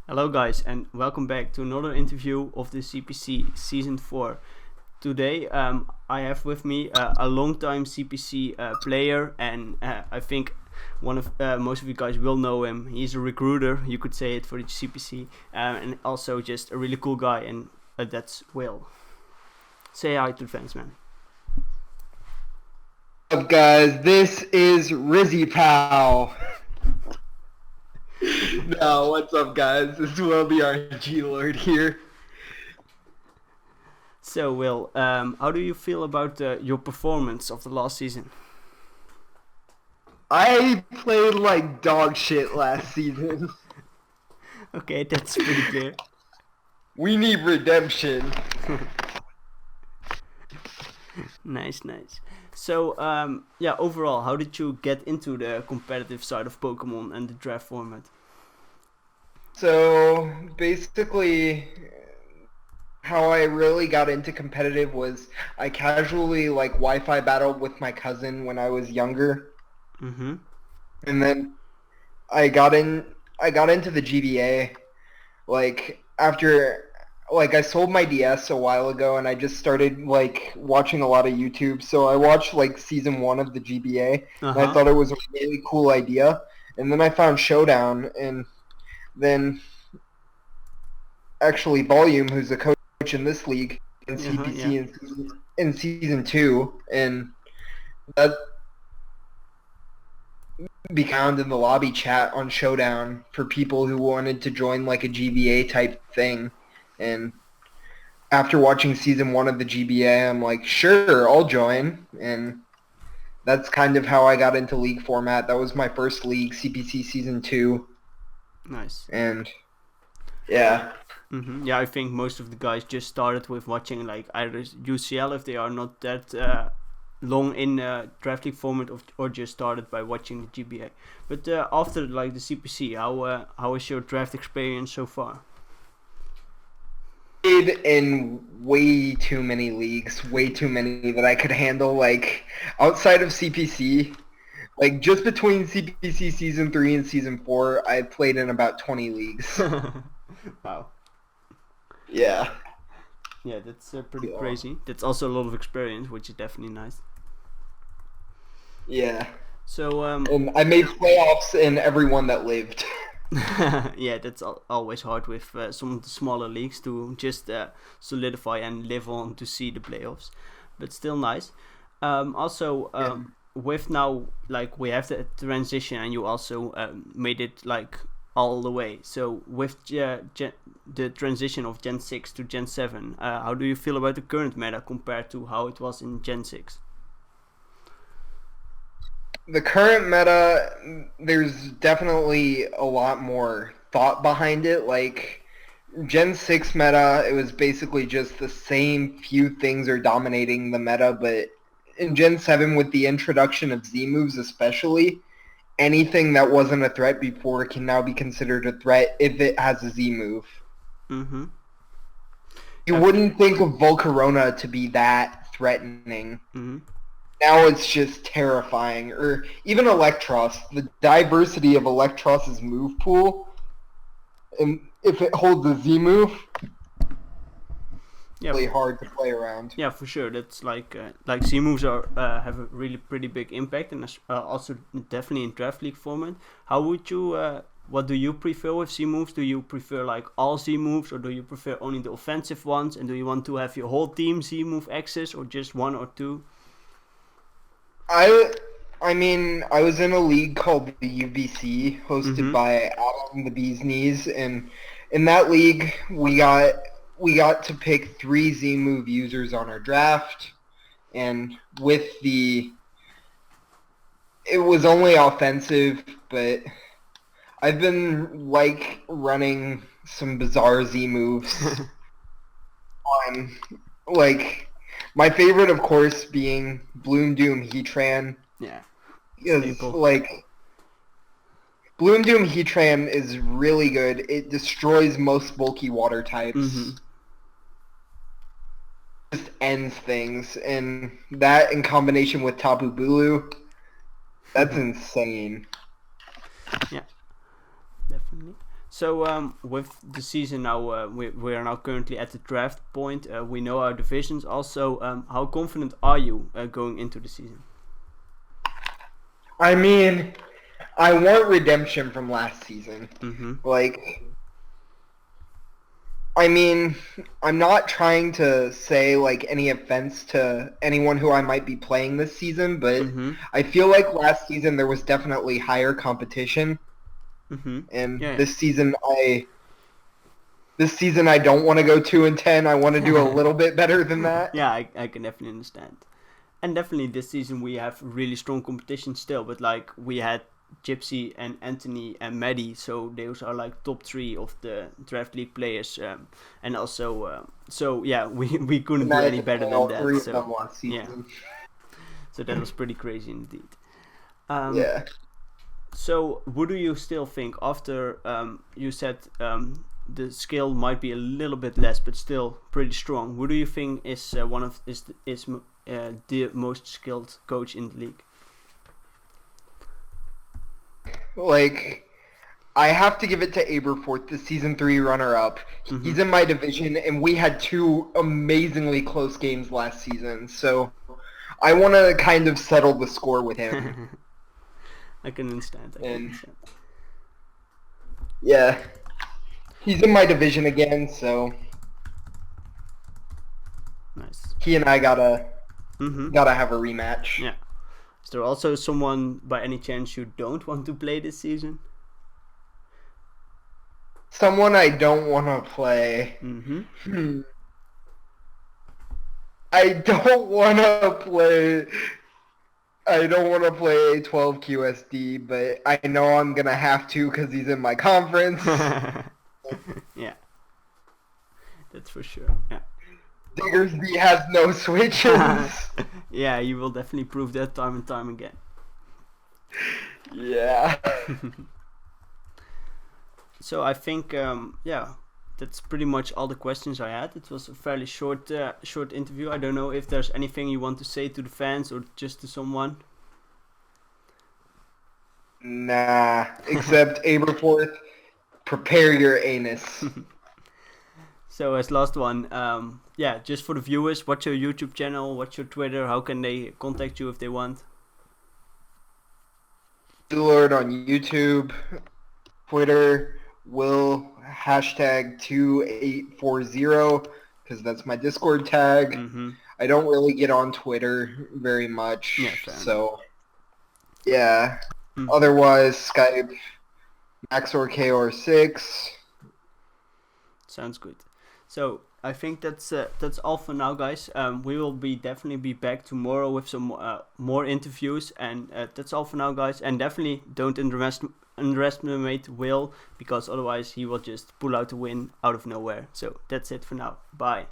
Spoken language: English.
Hello guys and welcome back to another interview of the CPC Season 4. Today I have with me a long-time CPC player, and I think one of most of you guys will know him. He's a recruiter, you could say it, for the CPC, and also just a really cool guy, and that's Will. Say hi to the fans, man. What's up, guys? This is Rizzy Pow. No, what's up, guys? This is WilltheRNGLord here. So Will, how do you feel about your performance of the last season? I played like dog shit last season. Okay, that's pretty clear. We need redemption. Nice. So, overall, how did you get into the competitive side of Pokemon and the draft format? So, basically, how I really got into competitive was I casually like Wi-Fi battled with my cousin when I was younger. Mm-hmm. And then I got into the GBA like after I sold my DS a while ago, and I just started like watching a lot of YouTube. So I watched like season 1 of the GBA, and I thought it was a really cool idea. And then I found Showdown, and then actually Volume, who's a coach in this league in CPC in season 2, and that be found in the lobby chat on Showdown for people who wanted to join like a GBA type thing. And after watching season 1 of the GBA, I'm like, sure, I'll join. And that's kind of how I got into league format. That was my first league, CPC season 2. Nice. And yeah. Mm-hmm. Yeah, I think most of the guys just started with watching like either UCL if they are not that long in draft league format, or just started by watching the GBA. But after like the CPC, how is your draft experience so far? In way too many leagues, way too many that I could handle. Like outside of CPC, like just between CPC season 3 and season 4, I played in about 20 leagues. Wow. Yeah. Yeah, that's pretty crazy. That's also a lot of experience, which is definitely nice. Yeah. So and I made playoffs in every one that lived. Yeah, that's always hard with some of the smaller leagues to just solidify and live on to see the playoffs, but still nice. With now, like, we have the transition, and you also made it like all the way. So with the transition of Gen 6 to Gen 7, how do you feel about the current meta compared to how it was in Gen 6? The current meta, there's definitely a lot more thought behind it. Like Gen 6 meta, it was basically just the same few things are dominating the meta, but in Gen 7, with the introduction of Z moves especially, anything that wasn't a threat before can now be considered a threat if it has a Z move. Mm-hmm. You wouldn't think of Volcarona to be that threatening. Mm-hmm. Now it's just terrifying. Or even Electros. The diversity of Electros's move pool, and if it holds a Z move, really hard to play around. Yeah, for sure. That's like Z moves are have a really pretty big impact, and also definitely in draft league format. How would you? What do you prefer with Z moves? Do you prefer like all Z moves, or do you prefer only the offensive ones? And do you want to have your whole team Z move access, or just one or two? I mean, I was in a league called the UBC, hosted by Adam the Bee's Knees, and in that league, we got to pick 3 Z move users on our draft, and it was only offensive, but I've been like running some bizarre Z moves on, like, my favorite, of course, being Bloom Doom Heatran. Yeah. Is like Bloom Doom Heatran is really good. It destroys most bulky water types. Just ends things, and that in combination with Tapu Bulu, that's insane. Yeah, definitely. So with the season now, we are now currently at the draft point. We know our divisions. Also, how confident are you going into the season? I mean, I want redemption from last season. Like, I mean, I'm not trying to say like any offense to anyone who I might be playing this season, but I feel like last season there was definitely higher competition, and this season I don't want to go 2-10. I want to do a little bit better than that. Yeah, I can definitely understand. And definitely this season we have really strong competition still, but like we had Gypsy and Anthony and Maddie, so those are like top 3 of the draft league players, and also so yeah, we couldn't do any better than that. So yeah, so that was pretty crazy indeed. Yeah. So what do you still think after you said the skill might be a little bit less, but still pretty strong? Who do you think is the most skilled coach in the league? Like, I have to give it to Aberforth, the Season 3 runner-up. He's in my division, and we had 2 amazingly close games last season, so I want to kind of settle the score with him. I can understand. Yeah. He's in my division again, so nice. He and I gotta have a rematch. Yeah. Is there also someone by any chance you don't want to play this season? Someone I don't want to play. I don't want to play a 12 QSD, but I know I'm gonna have to because he's in my conference. Yeah, that's for sure. Yeah. Diggersby has no switches. Yeah, you will definitely prove that time and time again. Yeah. So I think, yeah, that's pretty much all the questions I had. It was a fairly short interview. I don't know if there's anything you want to say to the fans or just to someone. Nah, except Aberforth, prepare your anus. So as last one, yeah, just for the viewers, what's your YouTube channel? What's your Twitter? How can they contact you if they want? WilltheRNGLord on YouTube, Twitter, Will #2840 because that's my Discord tag. I don't really get on Twitter very much, so yeah. Otherwise, Skype, MaxOrKor6. Sounds good. So I think that's all for now, guys. We will definitely be back tomorrow with some more interviews, and that's all for now, guys. And definitely don't underestimate Will, because otherwise he will just pull out the win out of nowhere. So that's it for now. Bye.